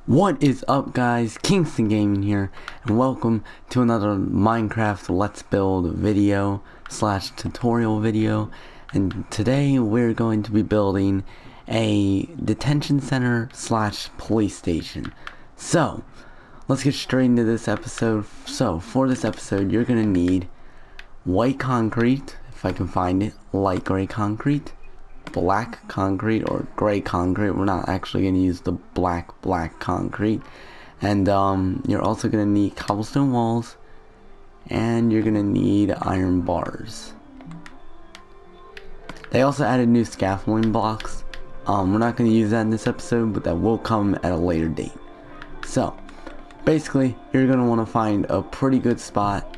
What is up, guys? Kingston Gaming here, and welcome to another Minecraft Let's Build video slash tutorial video. And today we're going to be building a detention center slash police station. So let's get straight into this episode. So for this episode, you're gonna need white concrete, if I can find it, light gray concrete, black concrete or gray concrete. We're not actually going to use the black concrete. And you're also going to need cobblestone walls, and you're going to need iron bars. They also added new scaffolding blocks. We're not going to use that in this episode, but that will come at a later date. So basically, you're going to want to find a pretty good spot.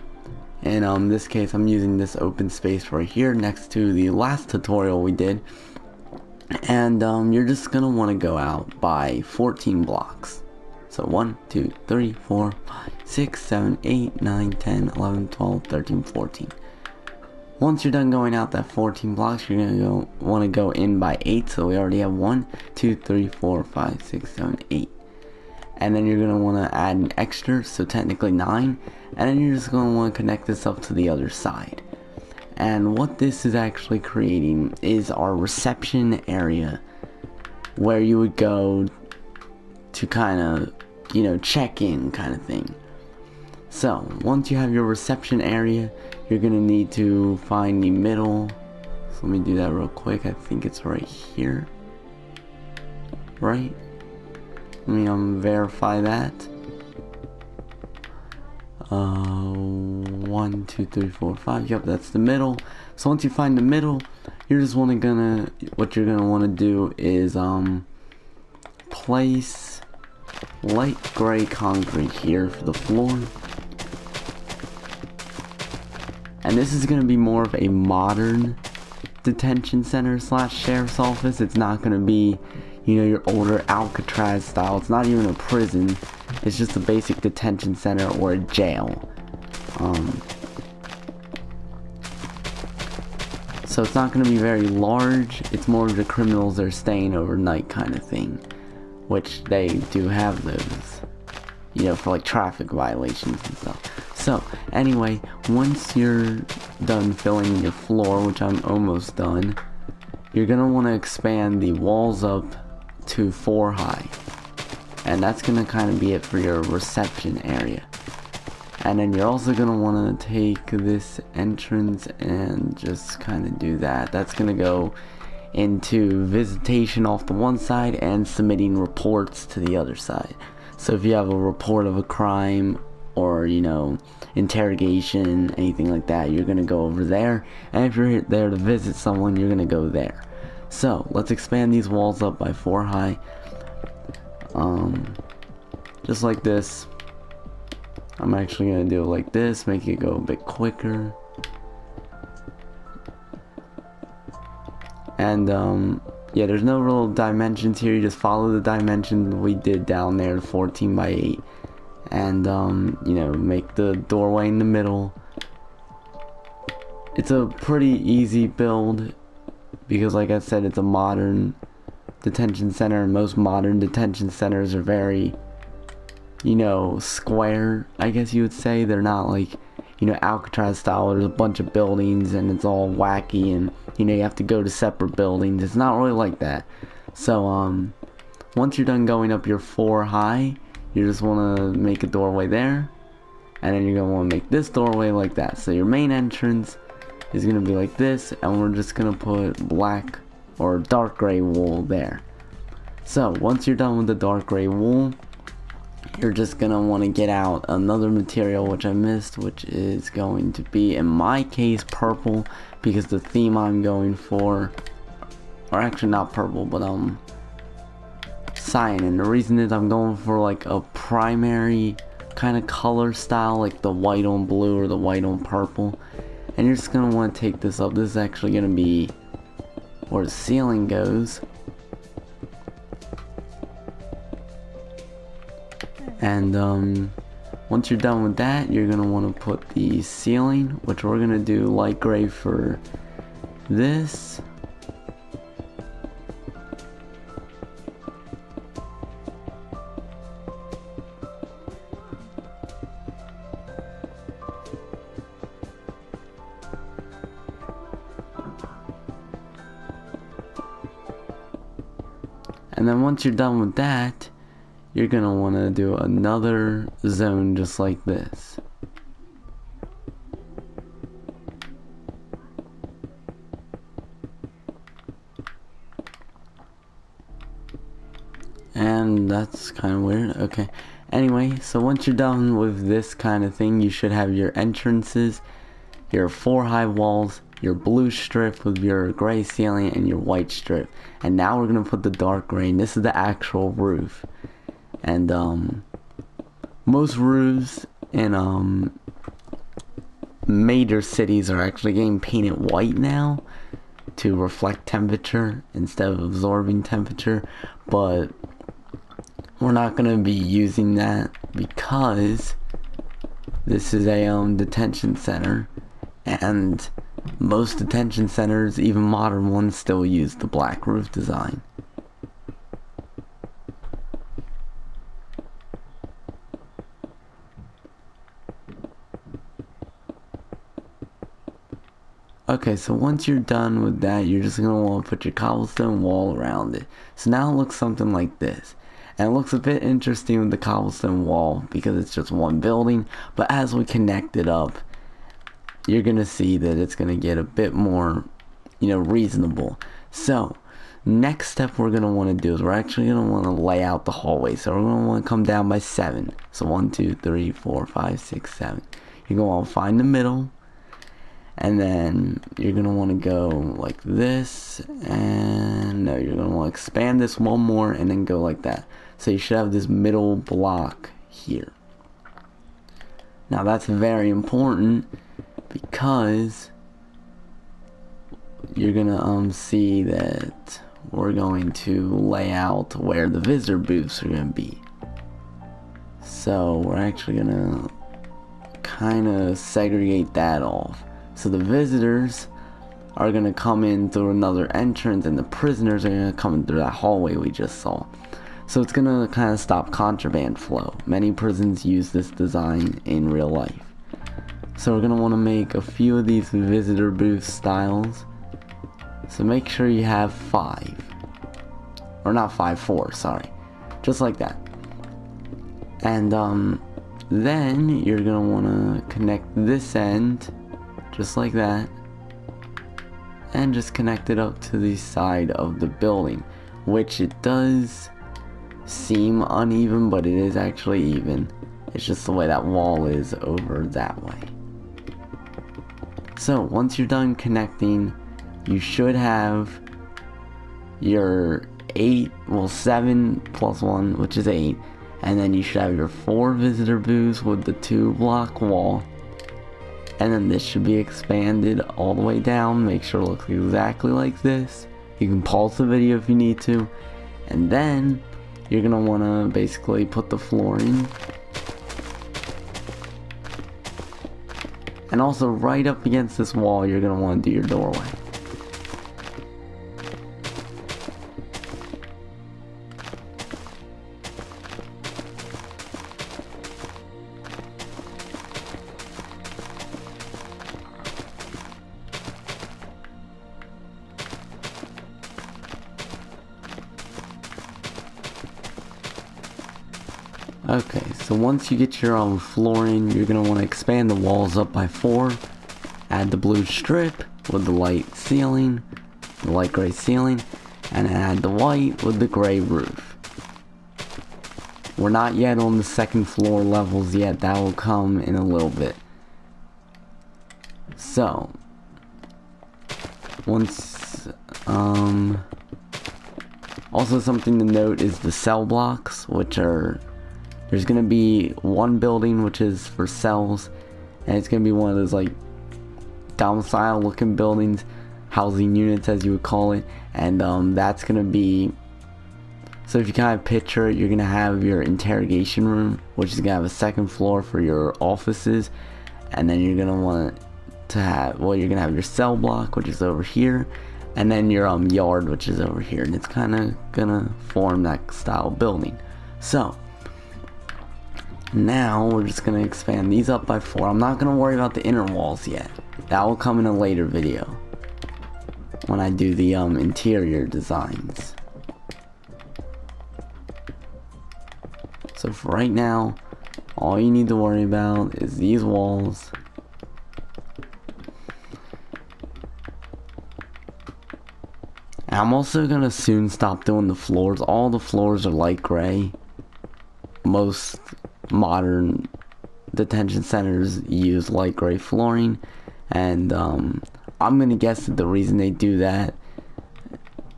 And in this case, I'm using this open space right here next to the last tutorial we did. And you're just going to want to go out by 14 blocks. So 1, 2, 3, 4, 5, 6, 7, 8, 9, 10, 11, 12, 13, 14. Once you're done going out that 14 blocks, you're going to want to go in by 8. So we already have 1, 2, 3, 4, 5, 6, 7, 8. And then you're going to want to add an extra, so technically 9. And then you're just going to want to connect this up to the other side. And what this is actually creating is our reception area, where you would go to kind of, check in kind of thing. So once you have your reception area, you're going to need to find the middle. So let me do that real quick. I think it's right here. Right? Let me verify that. 1, 2, 3, 4, 5. Yep, that's the middle. So once you find the middle, you're just what you're gonna want to do is place light gray concrete here for the floor. And this is gonna be more of a modern detention center slash sheriff's office. It's not gonna be, your older Alcatraz style. It's not even a prison. It's just a basic detention center or a jail. So it's not going to be very large. It's more of the criminals that are staying overnight kind of thing, which they do have those, for like traffic violations and stuff. So anyway, once you're done filling your floor, which I'm almost done, you're going to want to expand the walls up to 4 high. And that's going to kind of be it for your reception area. And then you're also going to want to take this entrance and just kind of do that. That's going to go into visitation off the one side and submitting reports to the other side. So if you have a report of a crime or, interrogation, anything like that, you're going to go over there. And if you're there to visit someone, you're going to go there. So let's expand these walls up by 4 high. Just like this. I'm actually going to do it like this, make it go a bit quicker. And yeah, there's no real dimensions here. You just follow the dimensions we did down there, 14 by 8. And make the doorway in the middle. It's a pretty easy build because, like I said, it's a modern detention center, and most modern detention centers are very, square, I guess you would say. They're not like, Alcatraz style. There's a bunch of buildings and it's all wacky, and you have to go to separate buildings. It's not really like that. So once you're done going up your 4 high, you just want to make a doorway there, and then you're going to want to make this doorway like that. So your main entrance is going to be like this, and we're just going to put black or dark gray wool there. So once you're done with the dark gray wool, you're just going to want to get out another material which I missed, which is going to be, in my case, purple, because the theme I'm going for, or actually not purple, but cyan. And the reason is I'm going for like a primary kind of color style, like the white on blue or the white on purple. And you're just going to want to take this up. This is actually going to be where the ceiling goes. And once you're done with that, you're going to want to put the ceiling, which we're going to do light gray for this. And then once you're done with that, you're gonna want to do another zone just like this. And that's kind of weird. Okay. Anyway, so once you're done with this kind of thing, you should have your entrances, your 4 high walls, your blue strip with your gray ceiling, and your white strip. And now we're gonna put the dark gray, and this is the actual roof. And most roofs in major cities are actually getting painted white now to reflect temperature instead of absorbing temperature, but we're not going to be using that because this is a detention center, and most detention centers, even modern ones, still use the black roof design. Okay, so once you're done with that, you're just going to want to put your cobblestone wall around it. So now it looks something like this. And it looks a bit interesting with the cobblestone wall because it's just one building. But as we connect it up, you're going to see that it's going to get a bit more, reasonable. So, next step we're going to want to do is we're actually going to want to lay out the hallway. So we're going to want to come down by 7. So 1, 2, 3, 4, 5, 6, 7. You're going to want to find the middle. And then you're going to want to go like this, and no, you're going to want to expand this one more and then go like that. So you should have this middle block here. Now that's very important because you're going to see that we're going to lay out where the visitor booths are going to be. So we're actually going to kind of segregate that off. So the visitors are going to come in through another entrance, and the prisoners are going to come in through that hallway we just saw. So it's going to kind of stop contraband flow. Many prisons use this design in real life. So we're going to want to make a few of these visitor booth styles. So make sure you have 5. Or not 5, 4, sorry. Just like that. And then you're going to want to connect this end just like that, and just connect it up to the side of the building, which it does seem uneven, but it is actually even. It's just the way that wall is over that way. So once you're done connecting, you should have your 7 plus 1, which is 8, and then you should have your 4 visitor booths with the 2 block wall. And then this should be expanded all the way down. Make sure it looks exactly like this. You can pause the video if you need to. And then you're going to want to basically put the flooring. And also right up against this wall, you're going to want to do your doorway. Okay, so once you get your flooring, you're going to want to expand the walls up by 4. Add the blue strip with the light ceiling, the light gray ceiling, and add the white with the gray roof. We're not yet on the second floor levels yet. That will come in a little bit. So, once, also something to note is the cell blocks, which are, there's going to be one building which is for cells, and it's going to be one of those like domicile looking buildings, housing units as you would call it, and that's going to be, so if you kind of picture it, you're going to have your interrogation room, which is going to have a second floor for your offices, and then you're going to want to have, well, you're going to have your cell block, which is over here, and then your yard, which is over here, and it's kind of going to form that style building. So now we're just going to expand these up by 4. I'm not going to worry about the inner walls yet. That will come in a later video when I do the interior designs. So for right now, all you need to worry about is these walls. And I'm also gonna soon stop doing the floors. All the floors are light gray. Most modern detention centers use light gray flooring, and I'm gonna guess that the reason they do that,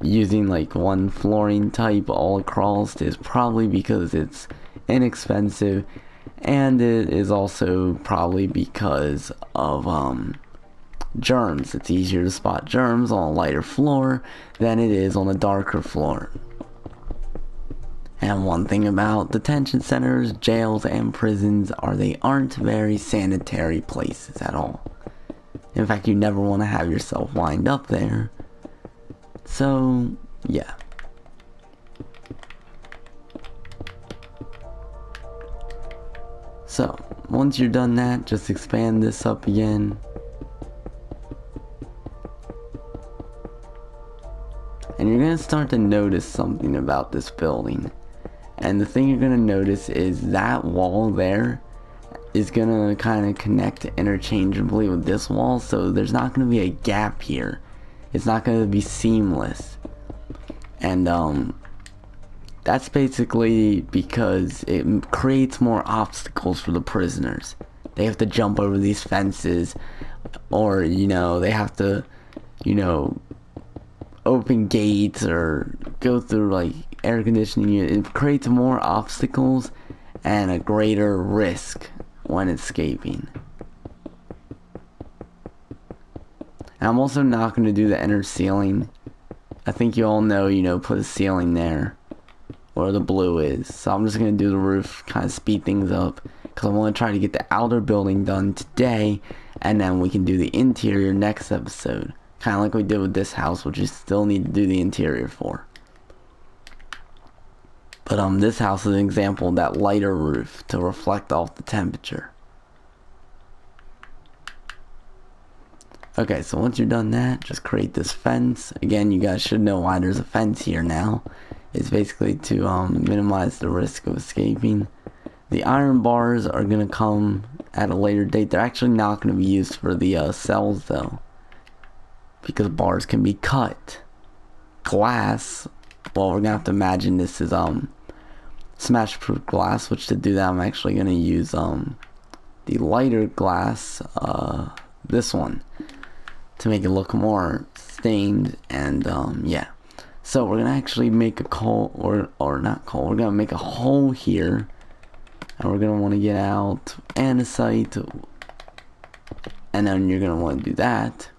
using like one flooring type all across, is probably because it's inexpensive, and it is also probably because of germs. It's easier to spot germs on a lighter floor than it is on a darker floor. And one thing about detention centers, jails, and prisons are they aren't very sanitary places at all. In fact, you never want to have yourself wind up there. So, yeah. So, once you're done that, just expand this up again. And you're going to start to notice something about this building. And the thing you're going to notice is that wall there is going to kind of connect interchangeably with this wall. So there's not going to be a gap here. It's not going to be seamless. And that's basically because it creates more obstacles for the prisoners. They have to jump over these fences, or, you know, they have to, you know, open gates or go through like air conditioning unit. It creates more obstacles and a greater risk when escaping. And I'm also not going to do the inner ceiling. I think you all know, you know, put a ceiling there where the blue is. So I'm just going to do the roof, kind of speed things up, because I want to try to get the outer building done today, and then we can do the interior next episode. Kind of like we did with this house, which you still need to do the interior for. But this house is an example of that lighter roof to reflect off the temperature. Okay, so once you're done that, just create this fence. Again, you guys should know why there's a fence here now. It's basically to minimize the risk of escaping. The iron bars are going to come at a later date. They're actually not going to be used for the cells though, because bars can be cut. Glass, well, we're gonna have to imagine this is smash proof glass, which to do that I'm actually gonna use the lighter glass, this one, to make it look more stained. And yeah, so we're gonna actually make a coal, or not coal, we're gonna make a hole here, and we're gonna want to get out andesite, and then you're gonna want to do that.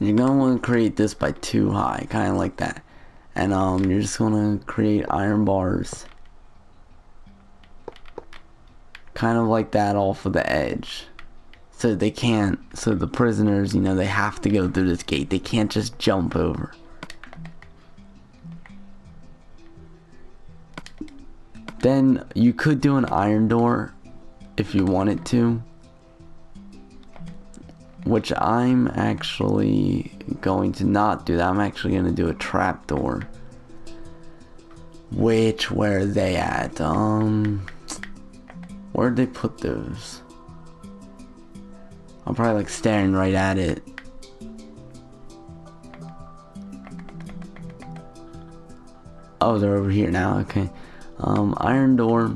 You're going to want to create this by 2 high, kind of like that. And you're just going to create iron bars, kind of like that off of the edge. So they can't, so the prisoners, you know, they have to go through this gate. They can't just jump over. Then you could do an iron door if you wanted to, which I'm actually going to not do that. I'm actually going to do a trapdoor. Which, where are they at? Where'd they put those? I'm probably like staring right at it. Oh, they're over here now, okay. Iron door,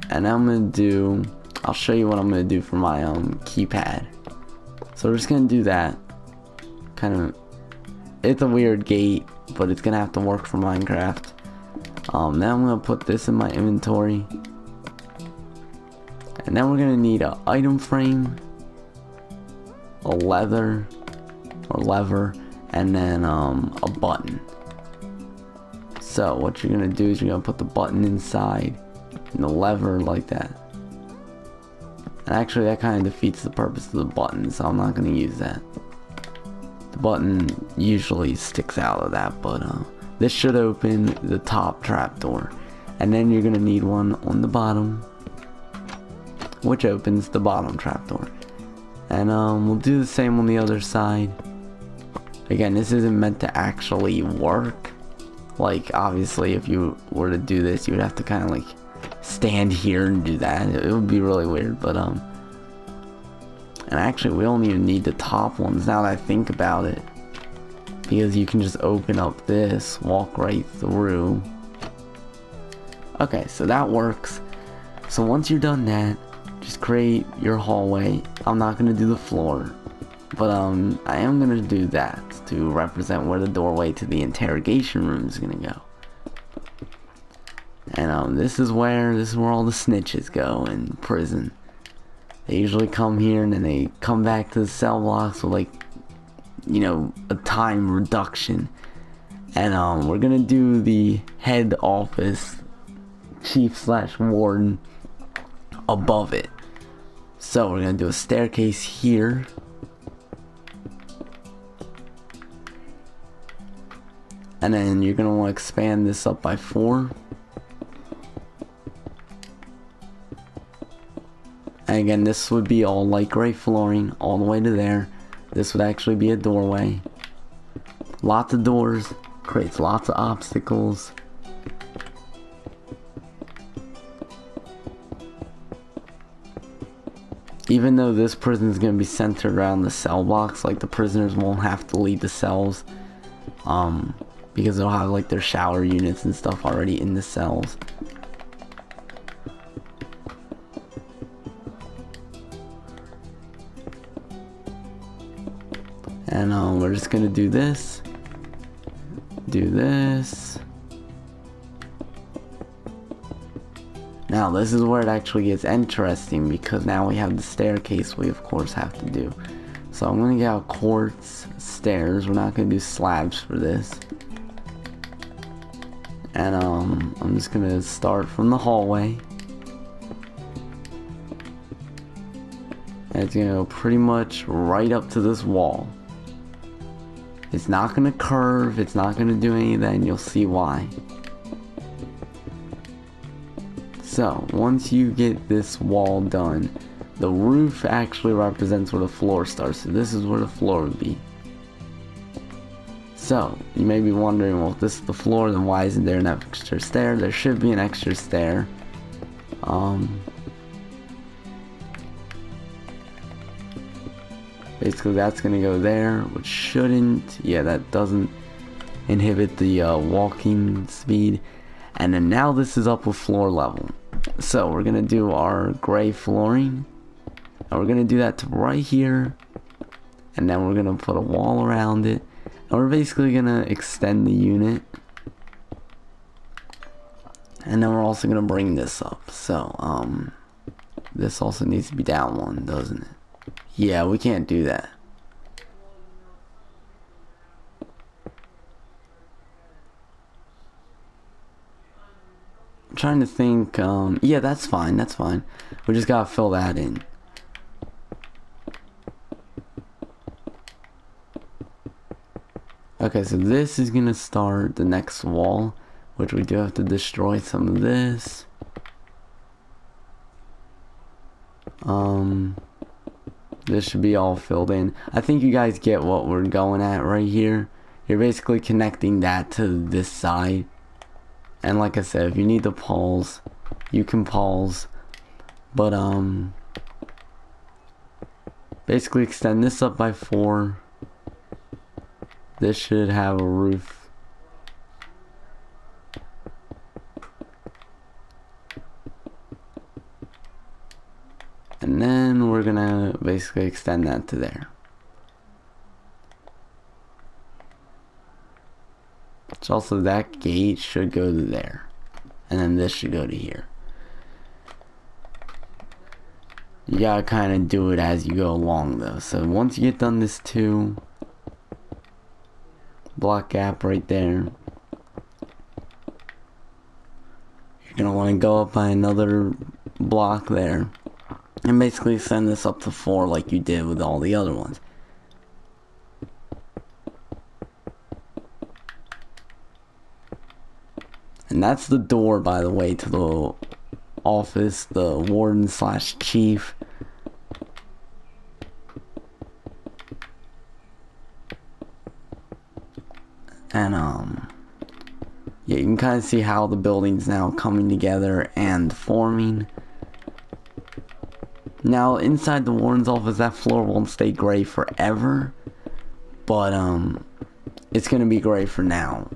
and I'm going to do, I'll show you what I'm going to do for my keypad. So we're just going to do that. Kind of, it's a weird gate, but it's going to have to work for Minecraft. Now I'm going to put this in my inventory. And then we're going to need an item frame, a lever, and then a button. So what you're going to do is you're going to put the button inside and the lever like that. And actually that kind of defeats the purpose of the button, so I'm not going to use that. The button usually sticks out of that, but this should open the top trapdoor. And then you're going to need one on the bottom, which opens the bottom trapdoor. And we'll do the same on the other side. Again, this isn't meant to actually work. Like, obviously, if you were to do this, you would have to kind of like stand here and do that. It would be really weird, but and actually we don't even need the top ones now that I think about it, because you can just open up this, walk right through. Okay, so that works. So once you're done that, just create your hallway. I'm not gonna do the floor, but I am gonna do that to represent where the doorway to the interrogation room is gonna go. And this is where all the snitches go in prison. They usually come here and then they come back to the cell blocks with, like, you know, a time reduction. And we're gonna do the head office, chief/warden, above it. So we're gonna do a staircase here. And then you're gonna want to expand this up by 4. And again, this would be all light gray flooring all the way to there. This would actually be a doorway. Lots of doors, creates lots of obstacles. Even though this prison is going to be centered around the cell blocks, like the prisoners won't have to leave the cells, because they'll have like their shower units and stuff already in the cells. And we're just gonna do this, Now this is where it actually gets interesting, because now we have the staircase we of course have to do. So I'm gonna get out quartz stairs. We're not gonna do slabs for this. And I'm just gonna start from the hallway. And it's gonna go pretty much right up to this wall. It's not gonna curve, it's not gonna do any of that, and you'll see why. So, once you get this wall done, the roof actually represents where the floor starts, so this is where the floor would be. So, you may be wondering, well, if this is the floor, then why isn't there an extra stair? There should be an extra stair. Basically that's gonna go there, which shouldn't, yeah, that doesn't inhibit the walking speed. And then now this is up with floor level. So we're gonna do our gray flooring, and we're gonna do that to right here, and then we're gonna put a wall around it, and we're basically gonna extend the unit. And then we're also gonna bring this up. So this also needs to be down 1, doesn't it? Yeah, we can't do that. I'm trying to think, yeah, that's fine, We just gotta fill that in. Okay, so this is gonna start the next wall, which we do have to destroy some of this. This should be all filled in. I think you guys get what we're going at right here. You're basically connecting that to this side. And like I said, if you need to pause, you can pause. But basically extend this up by 4. This should have a roof. And then we're gonna basically extend that to there. So also that gate should go to there. And then this should go to here. You gotta kind of do it as you go along though. So once you get done this 2 block gap right there, you're gonna want to go up by another block there. And basically send this up to 4 like you did with all the other ones. And that's the door, by the way, to the office, the warden/chief. And yeah, you can kind of see how the building's now coming together and forming. Now, inside the warden's office, that floor won't stay gray forever, but it's gonna be gray for now,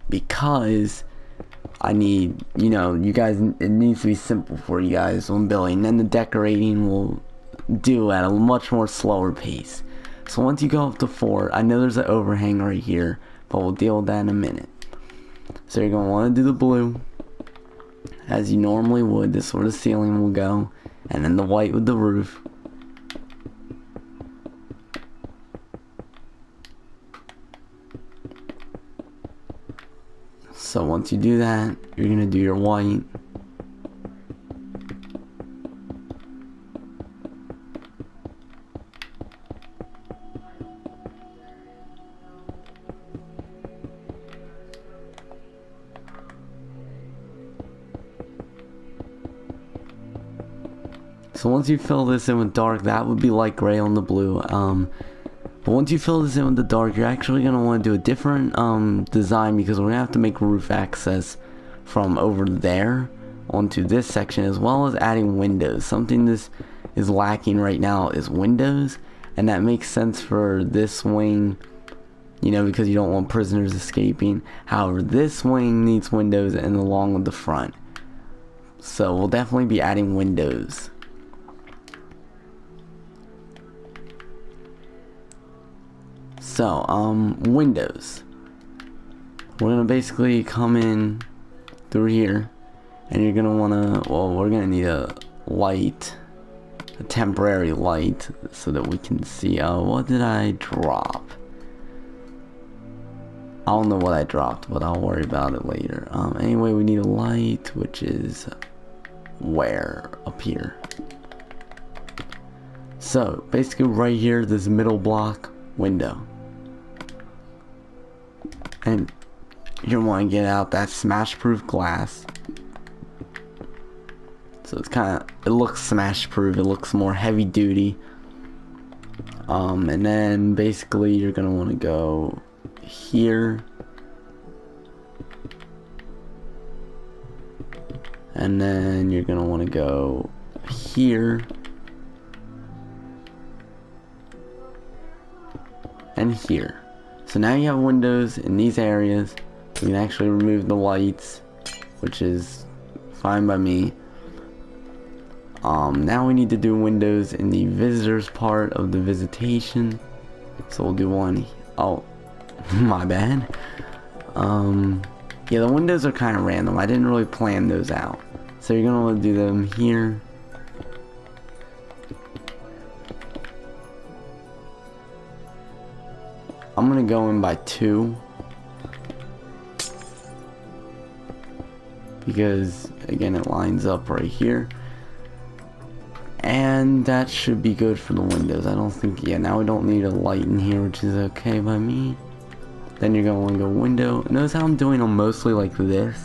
because I need, you know, you guys, it needs to be simple for you guys when building. Then the decorating will do at a much more slower pace. So once you go up to 4, I know there's an overhang right here, but we'll deal with that in a minute. So you're going to want to do the blue as you normally would. This sort of ceiling will go, and then the white with the roof. So once you do that, you're going to do your white. So once you fill this in with dark, that would be light gray on the blue. But once you fill this in with the dark, you're actually going to want to do a different design, because we're going to have to make roof access from over there onto this section, as well as adding windows. Something this is lacking right now is windows, and that makes sense for this wing, you know, because you don't want prisoners escaping. However, this wing needs windows and along with the front. So we'll definitely be adding windows. So, windows. We're gonna basically come in through here, and you're gonna wanna, well, we're gonna need a light, a temporary light, so that we can see. What did I drop? I don't know what I dropped, but I'll worry about it later. Anyway, we need a light, which is where? Up here. So, basically right here, this middle block, window. And you want to get out that smash proof glass. So it's kind of, it looks smash proof, it looks more heavy duty. And then basically you're going to want to go here. And then you're going to want to go here. And here. So now you have windows in these areas. You can actually remove the lights, which is fine by me. Now we need to do windows in the visitors part of the visitation. So we'll do one. Oh, my bad. Yeah, the windows are kind of random. I didn't really plan those out. So you're gonna want to do them here. I'm gonna go in by 2, because again it lines up right here, and that should be good for the windows. I don't think, yeah, now we don't need a light in here, which is okay by me. Then you're gonna want to go window. Notice how I'm doing them mostly like this,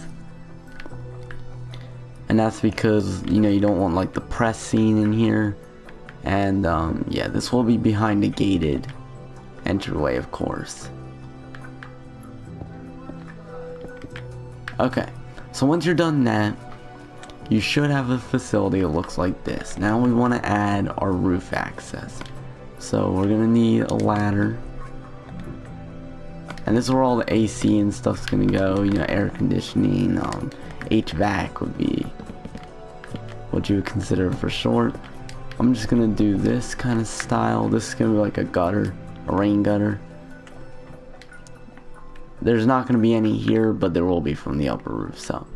and that's because, you know, you don't want like the press scene in here. And yeah, this will be behind a gated entryway, of course. Okay, so once you're done that, you should have a facility that looks like this. Now we want to add our roof access. So we're gonna need a ladder, and this is where all the AC and stuff's gonna go. You know, air conditioning, HVAC would be what you would consider for short. I'm just gonna do this kind of style. This is gonna be like a gutter, a rain gutter. There's not going to be any here, but there will be from the upper roof. So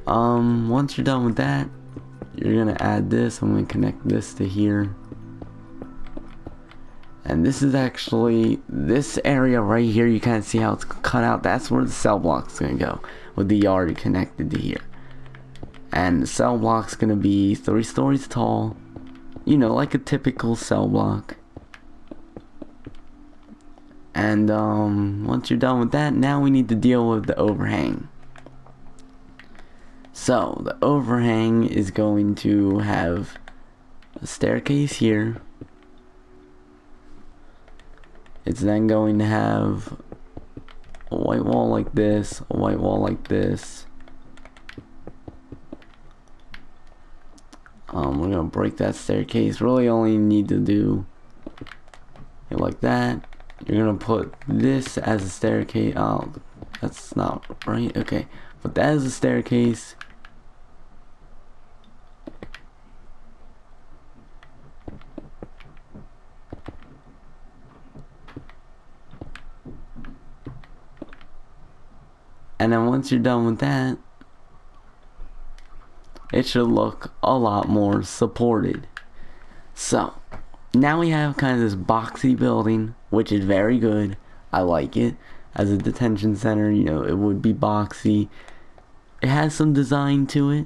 once you're done with that, you're going to add this. I'm going to connect this to here, and this is actually this area right here. You kind of see how it's cut out. That's where the cell block's going to go, with the yard connected to here. And the cell block's going to be 3 stories tall, you know, like a typical cell block. And once you're done with that, now we need to deal with the overhang. So the overhang is going to have a staircase here. It's then going to have a white wall like this, a white wall like this. We're gonna break that staircase. Really only need to do it like that. You're gonna put this as a staircase. Oh, that's not right. Okay, put that as a staircase. And then once you're done with that, it should look a lot more supported. So now we have kind of this boxy building, which is very good. I like it. As a detention center, you know, it would be boxy. It has some design to it,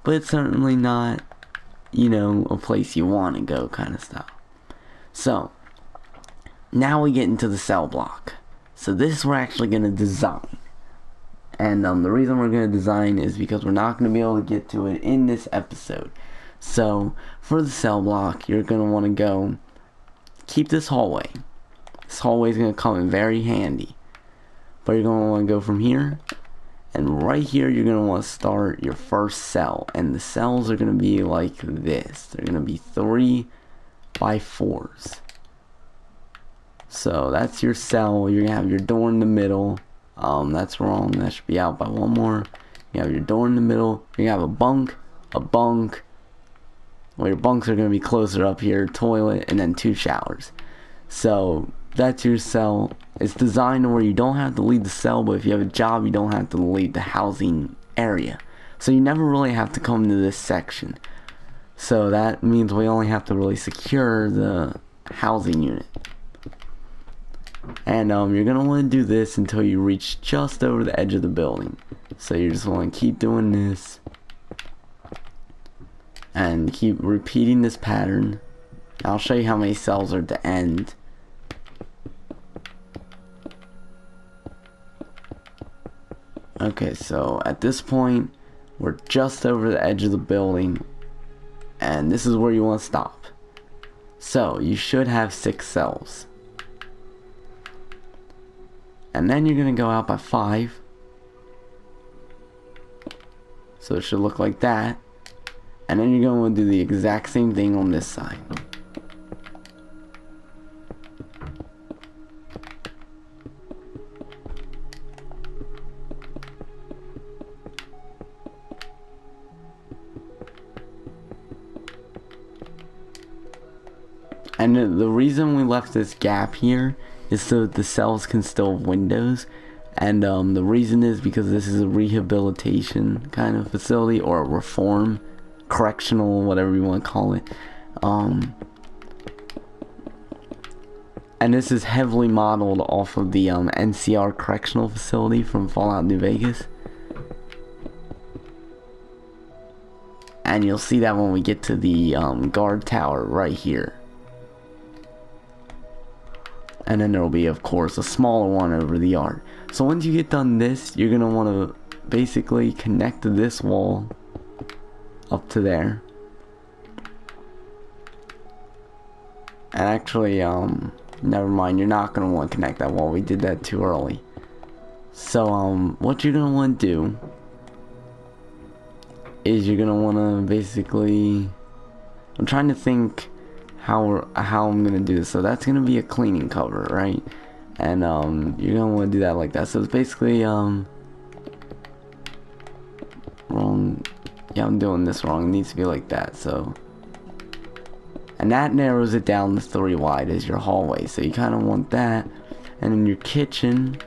but it's certainly not, you know, a place you want to go kind of stuff. So now we get into the cell block. So this we're actually going to design. And the reason we're going to design is because we're not going to be able to get to it in this episode. So for the cell block, you're going to want to go keep this hallway. This hallway is going to come in very handy. But you're going to want to go from here. And right here, you're going to want to start your first cell. And the cells are going to be like this. They're going to be 3 by 4s. So that's your cell. You're going to have your door in the middle. That's wrong. That should be out by 1 more. You have your door in the middle. You have a bunk. Well, your bunks are going to be closer up here. Toilet, and then 2 showers. So that's your cell. It's designed to where you don't have to leave the cell, but if you have a job, you don't have to leave the housing area. So you never really have to come to this section. So that means we only have to really secure the housing unit. And you're going to want to do this until you reach just over the edge of the building. So you just want to keep doing this. And keep repeating this pattern. I'll show you how many cells are at the end. Okay, so at this point, we're just over the edge of the building. And this is where you want to stop. So you should have 6 cells. And then you're going to go out by 5. So it should look like that. And then you're going to do the exact same thing on this side. And the reason we left this gap here is so that the cells can still have windows. And the reason is because this is a rehabilitation kind of facility, or a reform, correctional, whatever you want to call it. And this is heavily modeled off of the NCR correctional facility from Fallout New Vegas. And you'll see that when we get to the guard tower right here. And then there will be, of course, a smaller one over the yard. So once you get done this, you're going to want to basically connect this wall up to there. And actually, never mind, you're not going to want to connect that wall. We did that too early. So, what you're going to want to do is you're going to want to basically... I'm trying to think how I'm going to do this. So that's going to be a cleaning cover, right? And, you're going to want to do that like that. So it's basically, wrong. Yeah, I'm doing this wrong. It needs to be like that, so... And that narrows it down to 3 wide as your hallway. So you kind of want that. And in your kitchen...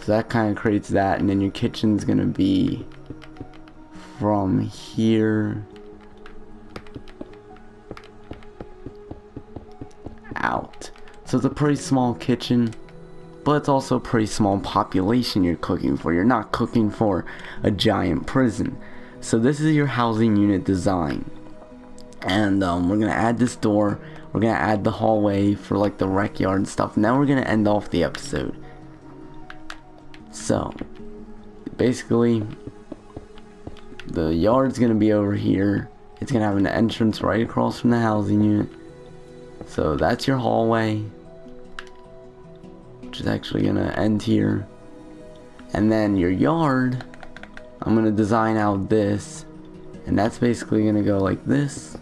So that kind of creates that. And then your kitchen's going to be... from here... out. So it's a pretty small kitchen. But it's also a pretty small population you're cooking for. You're not cooking for a giant prison. So this is your housing unit design. And we're going to add this door. We're going to add the hallway for like the rec yard and stuff. And then we're going to end off the episode. So, basically, the yard's going to be over here. It's going to have an entrance right across from the housing unit. So that's your hallway, which is actually gonna end here. And then your yard, I'm gonna design out this, and that's basically gonna go like this,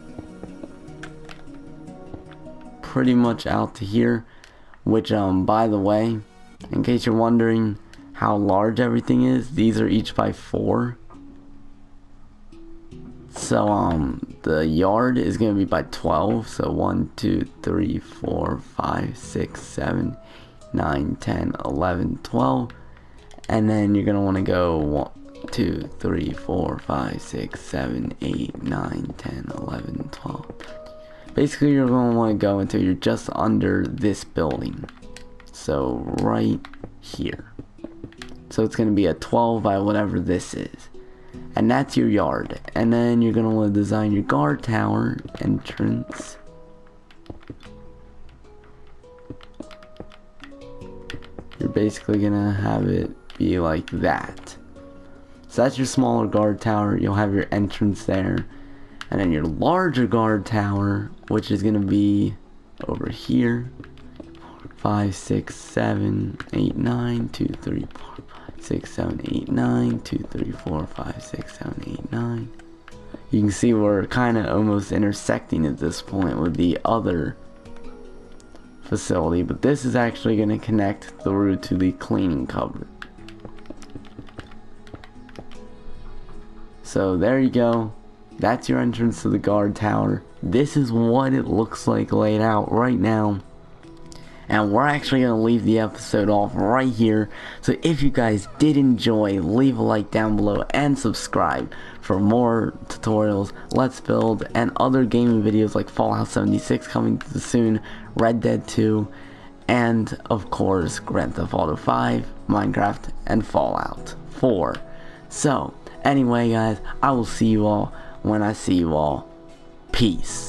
pretty much out to here. Which by the way, in case you're wondering how large everything is, these are each by 4. So the yard is gonna be by 12. So 1 2 3 4 5 6 7 9 10 11 12. And then you're gonna want to go 1 2 3 4 5 6 7 8 9 10 11 12. Basically, you're going to want to go until you're just under this building. So right here. So it's going to be a 12 by whatever this is. And that's your yard. And then you're going to want to design your guard tower entrance. You're basically going to have it be like that. So that's your smaller guard tower. You'll have your entrance there. And then your larger guard tower, which is going to be over here. 5 6 7 8 9 2 3 4 5 6 7 8 9 2 3 4 5 6 7 8 9. You can see we're kind of almost intersecting at this point with the other facility, but this is actually going to connect through to the cleaning cupboard. So there you go. That's your entrance to the guard tower. This is what it looks like laid out right now. And we're actually going to leave the episode off right here. So if you guys did enjoy, leave a like down below and subscribe for more tutorials, Let's Build, and other gaming videos like Fallout 76 coming soon, Red Dead 2, and of course Grand Theft Auto 5, Minecraft, and Fallout 4. So anyway guys, I will see you all when I see you all. Peace.